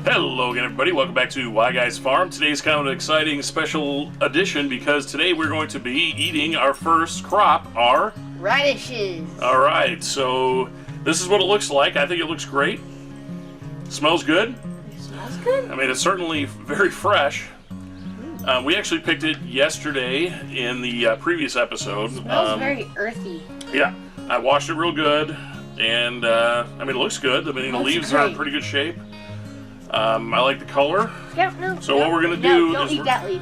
Hello again, everybody. Welcome back to Why Guys Farm. Today's kind of an exciting special edition because today we're going to be eating our first crop, our radishes. All right, so this is what it looks like. I think it looks great. Smells good. It smells good. I mean, it's certainly very fresh. We actually picked it yesterday in the previous episode. It smells very earthy. Yeah, I washed it real good, and I mean, it looks good. I mean, the leaves are in pretty good shape. I like the color. So what we're going to do don't is eat that leaf.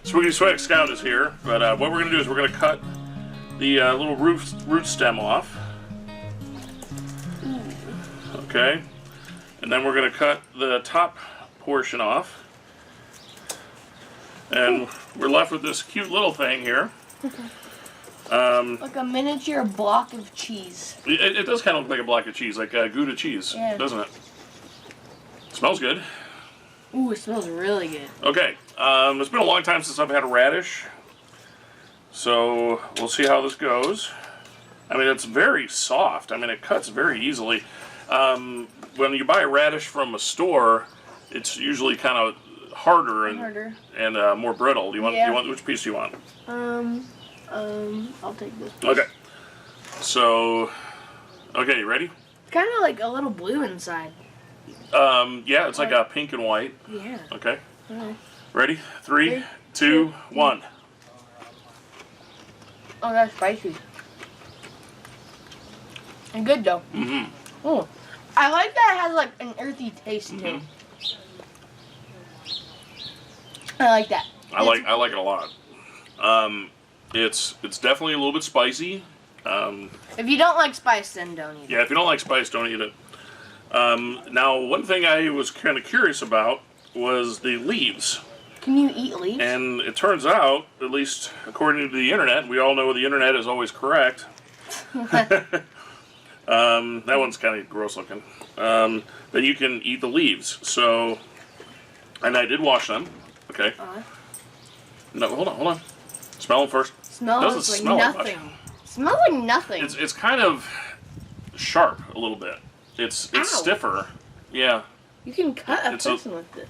So Sweat Scout is here, but what we're going to do is we're going to cut the little root stem off. Okay, and then we're going to cut the top portion off, and we're left with this cute little thing here. Like a miniature block of cheese. It does kind of look like a block of cheese, like Gouda cheese, doesn't it? Smells good. Ooh, it smells really good. Okay, it's been a long time since I've had a radish, so we'll see how this goes. I mean, it's very soft. I mean, it cuts very easily. When you buy a radish from a store, it's usually kind of harder and more brittle. Do you want which piece do you want? I'll take this piece. Okay. So, okay, you ready? It's kind of like a little blue inside. Yeah, it's like a pink and white. Yeah. Okay. Ready? 3, 2, 1. Oh, that's spicy. And good though. Oh, I like that it has like an earthy taste too. I like that. I like it a lot. It's definitely a little bit spicy. If you don't like spice, then don't eat it. Yeah, if you don't like spice, don't eat it. Now, one thing I was kind of curious about was the leaves. Can you eat leaves? And it turns out, at least according to the internet, we all know the internet is always correct. That one's kind of gross looking. That you can eat the leaves. So, and I did wash them. Okay. No, hold on. Smell them first. Smells like nothing. Smells like nothing. It's kind of sharp a little bit. It's stiffer. Yeah. You can cut a person with it.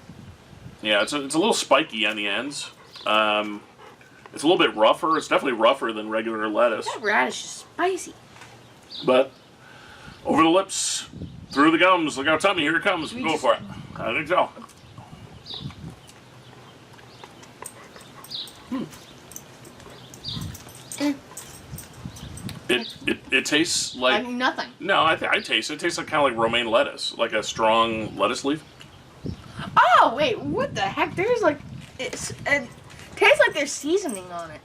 Yeah, it's a little spiky on the ends. It's a little bit rougher. It's definitely rougher than regular lettuce. That radish is spicy. But over the lips, through the gums. Look out, tummy. Here it comes. Go for it. I think so. It tastes like nothing. No, I taste it. It tastes like kind of like romaine lettuce, like a strong lettuce leaf. Oh wait, what the heck? There's like it tastes like there's seasoning on it.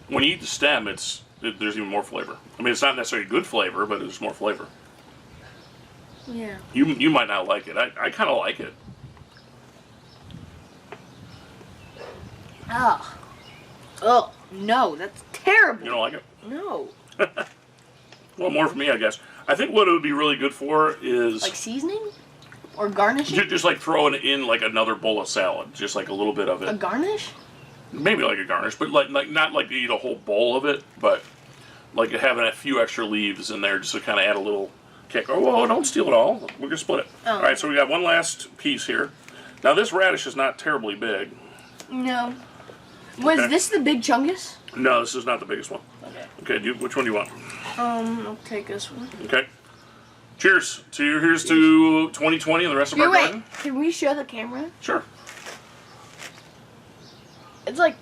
When you eat the stem, there's even more flavor. I mean, it's not necessarily good flavor, but there's more flavor. Yeah. You might not like it. I kind of like it. Oh no, that's terrible. You don't like it? No. Well, more for me, I guess. I think what it would be really good for is like seasoning or garnishing. Just like throwing it in like another bowl of salad, just like a little bit of it. A garnish? Maybe like a garnish, but like not like to eat a whole bowl of it, but like having a few extra leaves in there just to kind of add a little kick. Oh, well, don't steal it all. We're gonna split it. Oh. All right, so we got one last piece here. Now this radish is not terribly big. No. Was this the big chungus? No, this is not the biggest one. Okay. Okay, which one do you want? I'll take this one. Okay. Cheers. Here's to 2020 and the rest of our garden. Can we show the camera? Sure. It's like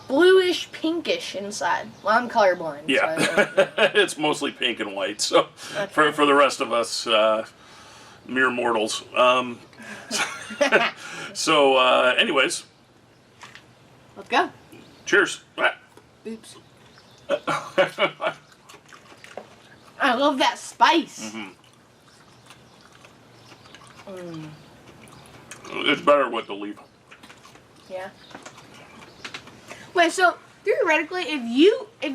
bluish pinkish inside. Well, I'm colorblind. Yeah. So It's mostly pink and white. So for the rest of us mere mortals. So anyways. Let's go. Cheers. Oops. I love that spice. It's better with the leaf. Yeah. Wait, so theoretically, if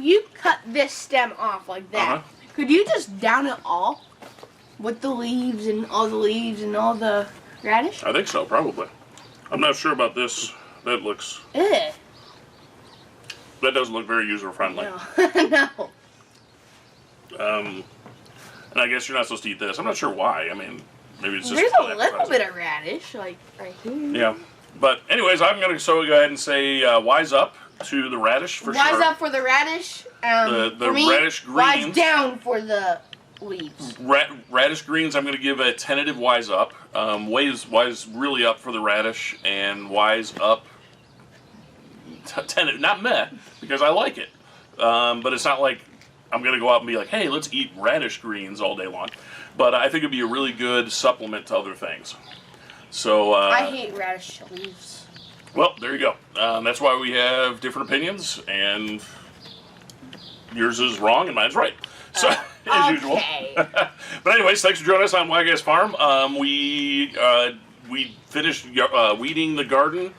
you cut this stem off like that, could you just down it all with the leaves and all the radish? I think so, probably. I'm not sure about this. That looks. Ugh. That doesn't look very user friendly. No. And I guess you're not supposed to eat this. I'm not sure why. I mean, Maybe it's just There's a little appetizing. bit of radish, like right here. Yeah. But anyways, I'm going to go ahead and say wise up to the radish for Wise sure. up for the radish. The for me, radish wise greens. down for the leaves. Radish greens, I'm going to give a tentative wise up. Wise really up for the radish, and wise up tentative, not meh, because I like it. But it's not like I'm going to go out and be like, hey, let's eat radish greens all day long. But I think it'd be a really good supplement to other things. So I hate radish leaves. well, there you go. That's why we have different opinions, and yours is wrong and mine's right. So, as usual. Okay. But anyways, thanks for joining us on Why Guys Farm. We finished weeding the garden.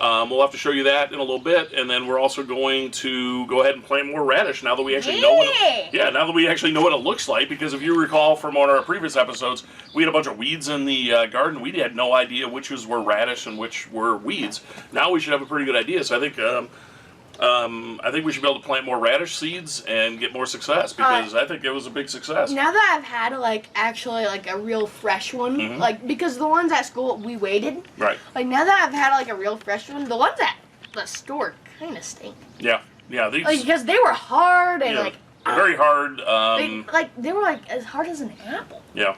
We'll have to show you that in a little bit, and then we're also going to go ahead and plant more radish now that we actually know what now that we actually know what it looks like. Because if you recall from one of our previous episodes, we had a bunch of weeds in the garden. We had no idea which were radish and which were weeds. Now we should have a pretty good idea. So I think we should be able to plant more radish seeds and get more success, because I think it was a big success. Now that I've had actually a real fresh one, because the ones at school we waited. Right. Like now that I've had a real fresh one, the ones at the store kind of stink. Yeah. These Because they were hard and they're very hard. they were as hard as an apple. Yeah.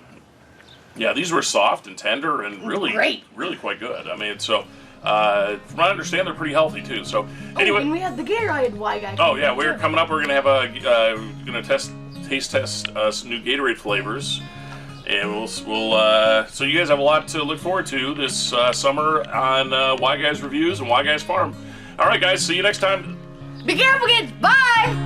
These were soft and tender and really Great. really quite good. I mean, so. From what I understand, they're pretty healthy too. So anyway, and we had the Gatorade Y guy. oh yeah, we're coming up. We're gonna have taste test some new Gatorade flavors, and we'll so you guys have a lot to look forward to this summer on Y Guys Reviews and Y Guys Farm. All right, guys, see you next time. Be careful, kids. Bye.